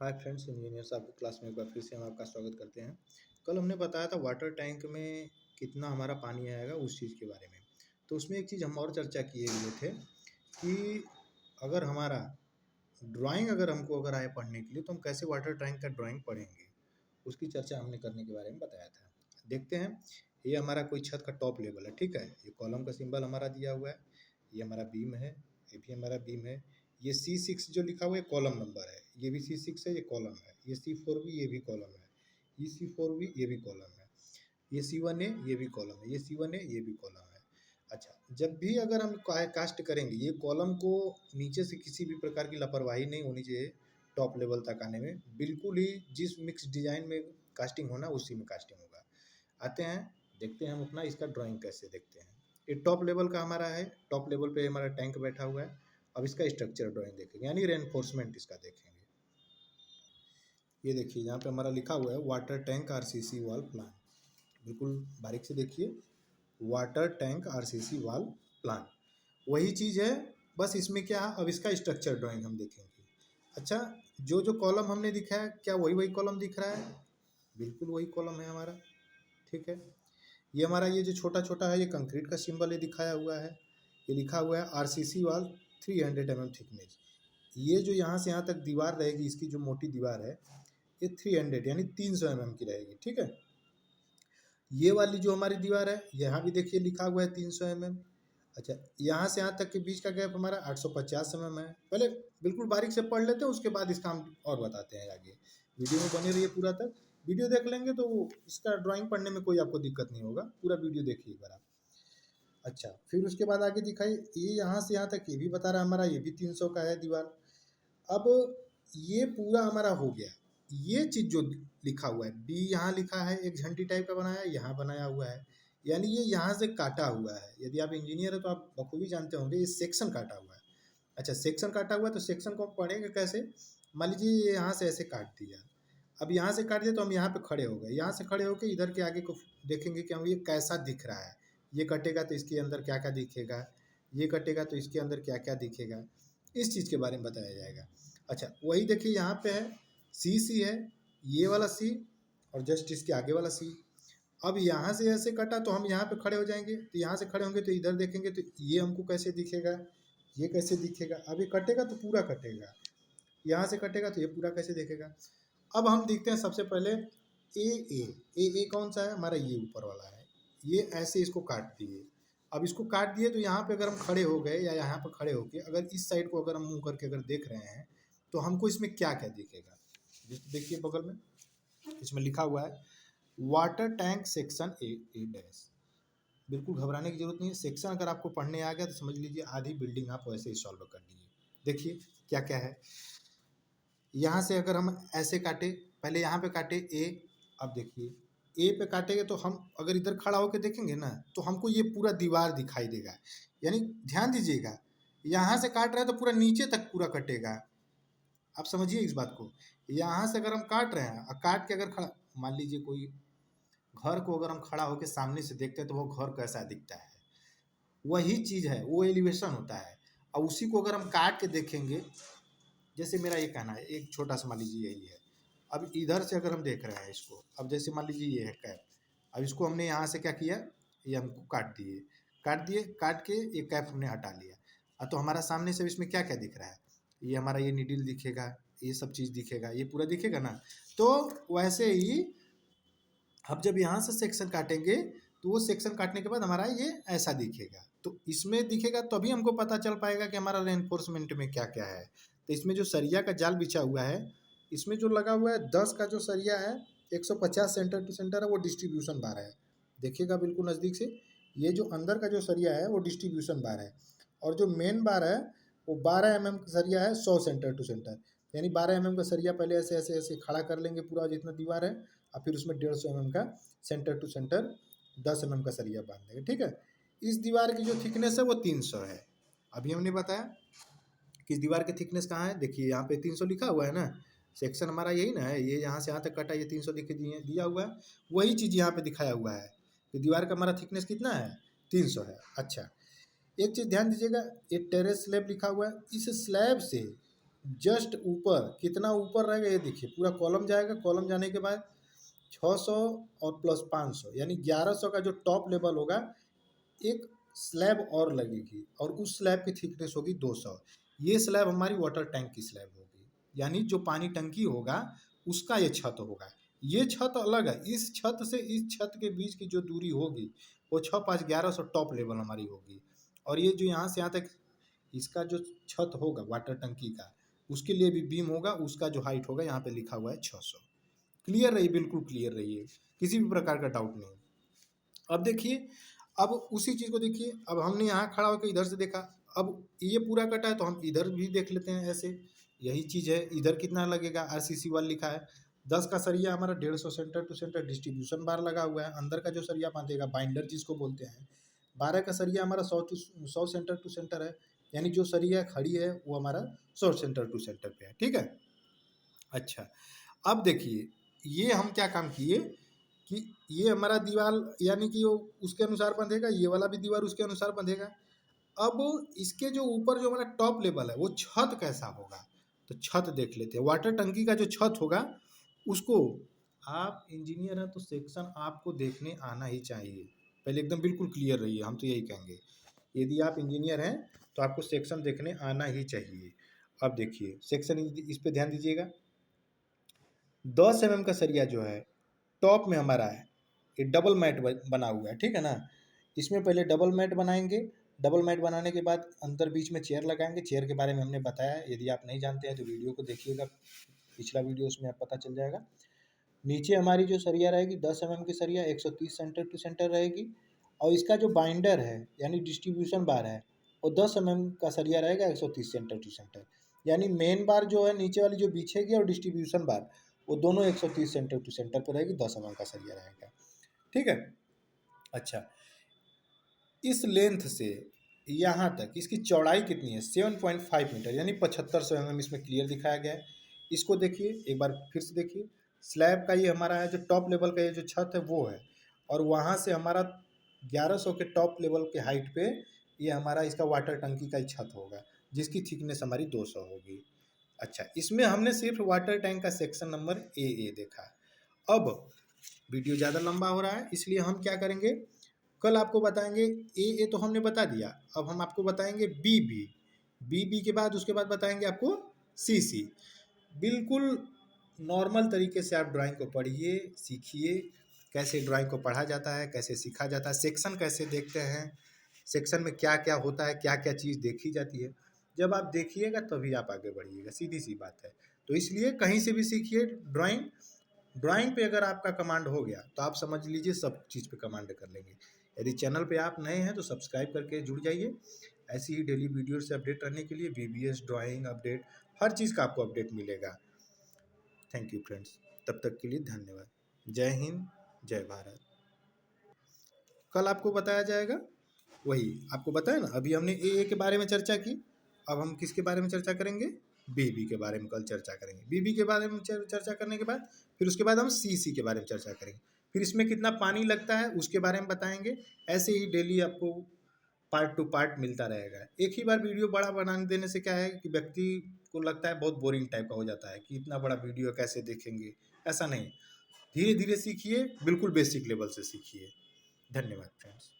Hi friends, engineers आपकी class में एक बार फिर से हम आपका स्वागत करते हैं। कल हमने बताया था वाटर टैंक में कितना हमारा पानी आएगा उस चीज़ के बारे में। तो उसमें एक चीज़ हम और चर्चा किए हुए थे कि अगर हमारा ड्राइंग अगर हमको अगर आए पढ़ने के लिए तो हम कैसे वाटर टैंक का ड्राइंग पढ़ेंगे, उसकी चर्चा हमने करने के बारे में बताया था। देखते हैं, ये हमारा कोई छत का टॉप लेवल है, ठीक है। ये कॉलम का सिंबल हमारा दिया हुआ है, ये हमारा बीम है, ये भी हमारा बीम है। ये C6 जो लिखा हुआ है कॉलम नंबर है, ये भी C6 है, ये कॉलम है। ये C4 भी, ये भी कॉलम है। ये C4 भी, ये भी कॉलम है। ये C1 है, ये भी कॉलम है। ये C1 है, ये भी कॉलम है। अच्छा, जब भी अगर हम कास्ट करेंगे, ये कॉलम को नीचे से किसी भी प्रकार की लापरवाही नहीं होनी चाहिए टॉप लेवल तक आने में। बिल्कुल ही जिस मिक्स डिजाइन में कास्टिंग होना उसी में कास्टिंग होगा। आते हैं, देखते हैं हम अपना इसका ड्राइंग कैसे देखते हैं। ये टॉप लेवल का हमारा है, टॉप लेवल पे हमारा टैंक बैठा हुआ है। अब इसका स्ट्रक्चर ड्राइंग देखेंगे, यानी रेनफोर्समेंट इसका देखेंगे। ये देखिए, यहाँ पे हमारा लिखा हुआ है water tank RCC wall plan. बिल्कुल बारीक से देखिए, water tank RCC wall plan वही चीज़ है, बस इसमें क्या है, अब इसका स्ट्रक्चर ड्राइंग हम देखेंगे। अच्छा, जो जो कॉलम हमने दिखाया, क्या वही वही कॉलम दिख रहा है? बिल्कुल वही कॉलम है हमारा, ठीक है। ये हमारा ये जो छोटा छोटा है, ये कंक्रीट का सिंबल ये दिखाया हुआ है। ये लिखा हुआ है आरसीसी वॉल 300 mm थिकनेस। ये जो यहाँ से यहाँ तक दीवार रहेगी, इसकी जो मोटी दीवार है, ये 300 यानी 300 mm की रहेगी, ठीक है। ये वाली जो हमारी दीवार है, यहाँ भी देखिए लिखा हुआ है 300 mm। अच्छा, यहाँ से यहाँ तक के बीच का गैप हमारा 850 mm है। पहले बिल्कुल बारीक से पढ़ लेते हैं, उसके बाद इसका हम और बताते हैं आगे। वीडियो में बने रहिए पूरा तक। वीडियो देख लेंगे तो इसका ड्राइंग पढ़ने में कोई आपको दिक्कत नहीं होगा, पूरा वीडियो देखिए एक बार आप। अच्छा, फिर उसके बाद आगे दिखाई, ये यहाँ से यहाँ तक ये भी बता रहा है हमारा, ये भी 300 का है दीवार। अब ये पूरा हमारा हो गया। ये चीज़ जो लिखा हुआ है, बी यहाँ लिखा है, एक झंडी टाइप का बनाया है, यहाँ बनाया हुआ है, यानी ये यहाँ से काटा हुआ है। यदि आप इंजीनियर है तो आप बखूबी जानते होंगे, ये सेक्शन काटा हुआ है। अच्छा, सेक्शन काटा हुआ है तो सेक्शन को हम पढ़ेंगे कैसे? मान लीजिए ये यहाँ से ऐसे काट दिया। अब यहाँ से काट दिया तो हम यहाँ पे खड़े हो गए। यहाँ से खड़े होकर इधर के आगे को देखेंगे कि हम ये कैसा दिख रहा है। ये कटेगा तो इसके अंदर क्या क्या दिखेगा, ये कटेगा तो इसके अंदर क्या क्या दिखेगा, इस चीज़ के बारे में बताया जाएगा। अच्छा, वही देखिए यहाँ पे है, सी है, ये वाला सी और जस्ट इसके आगे वाला सी। अब यहाँ से ऐसे कटा तो हम यहाँ पे खड़े हो जाएंगे, तो यहाँ से खड़े होंगे तो इधर देखेंगे तो ये हमको कैसे दिखेगा, ये कैसे दिखेगा। अब ये कटेगा तो पूरा कटेगा, यहाँ से कटेगा तो ये पूरा कैसे दिखेगा। अब हम देखते हैं सबसे पहले ए कौन सा है हमारा, ये ऊपर वाला है। ये ऐसे इसको काट दिए। अब इसको काट दिए तो यहाँ पे अगर हम खड़े हो गए या यहाँ पे खड़े होके अगर इस साइड को अगर हम मुंह करके अगर देख रहे हैं तो हमको इसमें क्या क्या दिखेगा। देखिए बगल में इसमें लिखा हुआ है water tank section A dash. बिल्कुल घबराने की जरूरत नहीं है। सेक्शन अगर आपको पढ़ने आ गया तो समझ लीजिए आधी बिल्डिंग आप वैसे ही सॉल्व कर लीजिए। देखिए क्या क्या है। यहाँ से अगर हम ऐसे काटे, पहले यहाँ पे काटे ए, अब देखिए ए पे काटेंगे तो हम अगर इधर खड़ा होकर देखेंगे ना तो हमको ये पूरा दीवार दिखाई देगा। यानी ध्यान दीजिएगा, यहाँ से काट रहे हैं तो पूरा नीचे तक पूरा कटेगा। आप समझिए इस बात को। यहाँ से अगर हम काट रहे हैं और काट के अगर खड़ा, मान लीजिए कोई घर को अगर हम खड़ा होकर सामने से देखते हैं तो वो घर कैसा दिखता है, वही चीज़ है, वो एलिवेशन होता है। और उसी को अगर हम काट के देखेंगे, जैसे मेरा ये कहना है, एक छोटा सा मान लीजिए यही है। अब इधर से अगर हम देख रहे हैं इसको, अब जैसे मान लीजिए ये है कैप, अब इसको हमने यहाँ से क्या किया, ये हमको काट दिए, काट के ये कैप हमने हटा लिया। अब तो हमारा सामने से इसमें क्या क्या दिख रहा है, ये हमारा ये नीडल दिखेगा, ये सब चीज़ दिखेगा, ये पूरा दिखेगा ना। तो वैसे ही अब जब यहाँ से सेक्शन काटेंगे तो वो सेक्शन काटने के बाद हमारा ये ऐसा दिखेगा। तो इसमें दिखेगा तभी हमको पता चल पाएगा कि हमारा रेनफोर्समेंट में क्या क्या है। तो इसमें जो सरिया का जाल बिछा हुआ है, इसमें जो लगा हुआ है 10 का जो सरिया है, 150 सेंटर टू सेंटर है, वो डिस्ट्रीब्यूशन बार है। देखिएगा बिल्कुल नज़दीक से, ये जो अंदर का जो सरिया है वो डिस्ट्रीब्यूशन बार है, और जो मेन बार है वो 12 mm का सरिया है 100 सेंटर टू सेंटर। यानी 12 mm का सरिया पहले ऐसे ऐसे ऐसे खड़ा कर लेंगे पूरा जितना दीवार है, और फिर उसमें 150 mm का सेंटर टू सेंटर 10 mm का सरिया बांध देंगे, ठीक है। इस दीवार की जो थिकनेस है वो 300 है। अभी हमने बताया कि इस दीवार की थिकनेस कहाँ है, देखिए यहाँ पे 300 लिखा हुआ है ना, सेक्शन हमारा यही ना है, ये यहाँ से यहाँ तक कटा, ये 300 दिया हुआ है। वही चीज़ यहाँ पे दिखाया हुआ है कि दीवार का हमारा थिकनेस कितना है, 300 है। अच्छा, एक चीज़ ध्यान दीजिएगा, ये टेरेस स्लैब लिखा हुआ है, इस स्लैब से जस्ट ऊपर, कितना ऊपर रहेगा ये देखिए, पूरा कॉलम जाएगा, कॉलम जाने के बाद 600 और प्लस 500 यानी 1100 का जो टॉप लेवल होगा, एक स्लैब और लगेगी और उस स्लैब की थिकनेस होगी 200। ये स्लैब हमारी वाटर टैंक की स्लैब होगी, यानी जो पानी टंकी होगा उसका ये छत होगा। ये छत अलग है, इस छत से इस छत के बीच की जो दूरी होगी वो 6 5 1100 टॉप लेवल हमारी होगी। और ये जो यहाँ से यहाँ तक इसका जो छत होगा वाटर टंकी का, उसके लिए भी बीम होगा, उसका जो हाइट होगा यहाँ पे लिखा हुआ है 600। क्लियर रही, बिल्कुल क्लियर रहिए, किसी भी प्रकार का डाउट नहीं। अब देखिए, अब उसी चीज़ को देखिए, अब हमने यहाँ खड़ा होकर इधर से देखा, अब ये पूरा कटा है तो हम इधर भी देख लेते हैं ऐसे, यही चीज़ है। इधर कितना लगेगा, आरसीसी वाल लिखा है, 10 का सरिया हमारा 150 सेंटर टू सेंटर डिस्ट्रीब्यूशन बार लगा हुआ है, अंदर का जो सरिया बांधेगा बाइंडर जिसको बोलते हैं। 12 का सरिया हमारा 100 सेंटर टू सेंटर है, यानी जो सरिया खड़ी है वो हमारा 100 सेंटर टू सेंटर पे है, ठीक है। अच्छा, अब देखिए ये हम क्या काम किए कि ये हमारा दीवार यानी कि वो उसके अनुसार बंधेगा, ये वाला भी दीवार उसके अनुसार बंधेगा। अब इसके जो ऊपर जो हमारा टॉप लेवल है वो छत कैसा होगा, तो छत देख लेते हैं। वाटर टंकी का जो छत होगा उसको, आप इंजीनियर हैं तो सेक्शन आपको देखने आना ही चाहिए, पहले एकदम बिल्कुल क्लियर रहिए, हम तो यही कहेंगे। यदि आप इंजीनियर हैं तो आपको सेक्शन देखने आना ही चाहिए। अब देखिए सेक्शन, इस पे ध्यान दीजिएगा। 10 mm का सरिया जो है टॉप में हमारा है, ये डबल मैट बना हुआ है, ठीक है ना। इसमें पहले डबल मैट बनाएंगे, डबल मैट बनाने के बाद अंदर बीच में चेयर लगाएंगे। चेयर के बारे में हमने बताया, यदि आप नहीं जानते हैं तो वीडियो को देखिएगा, पिछला वीडियो उसमें आप पता चल जाएगा। नीचे हमारी जो सरिया रहेगी 10 mm की सरिया 130 सेंटर टू सेंटर रहेगी, और इसका जो बाइंडर है यानी डिस्ट्रीब्यूशन बार है वो 10 mm का सरिया रहेगा 130 सेंटर टू सेंटर, यानी मेन बार जो है नीचे वाली जो बिछेगी और डिस्ट्रीब्यूशन बार वो दोनों 130 सेंटर टू सेंटर पर रहेगी, 10 mm का सरिया रहेगा, ठीक है। अच्छा, इस लेंथ से यहाँ तक इसकी चौड़ाई कितनी है, 7.5 मीटर यानी 7500 mm इसमें क्लियर दिखाया गया है। इसको देखिए एक बार फिर से देखिए, स्लैब का ये हमारा है, जो टॉप लेवल का ये जो छत है वो है, और वहाँ से हमारा 1100 के टॉप लेवल के हाइट पे ये हमारा इसका वाटर टंकी का ही छत होगा, जिसकी थिकनेस हमारी 200 होगी। अच्छा, इसमें हमने सिर्फ वाटर टैंक का सेक्शन नंबर ए देखा। अब वीडियो ज़्यादा लंबा हो रहा है, इसलिए हम क्या करेंगे, कल आपको बताएंगे ए तो हमने बता दिया, अब हम आपको बताएंगे बी के बाद उसके बाद बताएंगे आपको सी। बिल्कुल नॉर्मल तरीके से आप ड्राइंग को पढ़िए, सीखिए, कैसे ड्राइंग को पढ़ा जाता है, कैसे सीखा जाता है, सेक्शन कैसे देखते हैं, सेक्शन में क्या क्या होता है, क्या क्या चीज़ देखी जाती है। जब आप देखिएगा तभी आप आगे बढ़िएगा, सीधी सी बात है। तो इसलिए कहीं से भी सीखिए ड्राइंग, ड्राइंग पे अगर आपका कमांड हो गया तो आप समझ लीजिए सब चीज़ पे कमांड कर लेंगे। यदि चैनल पे आप नए हैं तो सब्सक्राइब करके जुड़ जाइए, ऐसी ही डेली वीडियो से अपडेट रहने के लिए, बीबीएस ड्राइंग अपडेट, हर चीज़ का आपको अपडेट मिलेगा। थैंक यू फ्रेंड्स, तब तक के लिए धन्यवाद। जय हिंद, जय भारत। कल आपको बताया जाएगा, वही आपको बताया ना, अभी हमने ए के बारे में चर्चा की, अब हम किसके बारे में चर्चा करेंगे, बी के बारे में कल चर्चा करेंगे। बी के बारे में चर्चा करने के बाद फिर उसके बाद हम सी के बारे में चर्चा करेंगे, फिर इसमें कितना पानी लगता है उसके बारे में बताएंगे। ऐसे ही डेली आपको पार्ट टू पार्ट मिलता रहेगा। एक ही बार वीडियो बड़ा बनाने देने से क्या है कि व्यक्ति को लगता है बहुत बोरिंग टाइप का हो जाता है कि इतना बड़ा वीडियो कैसे देखेंगे, ऐसा नहीं। धीरे धीरे सीखिए, बिल्कुल बेसिक लेवल से सीखिए। धन्यवाद फ्रेंड्स।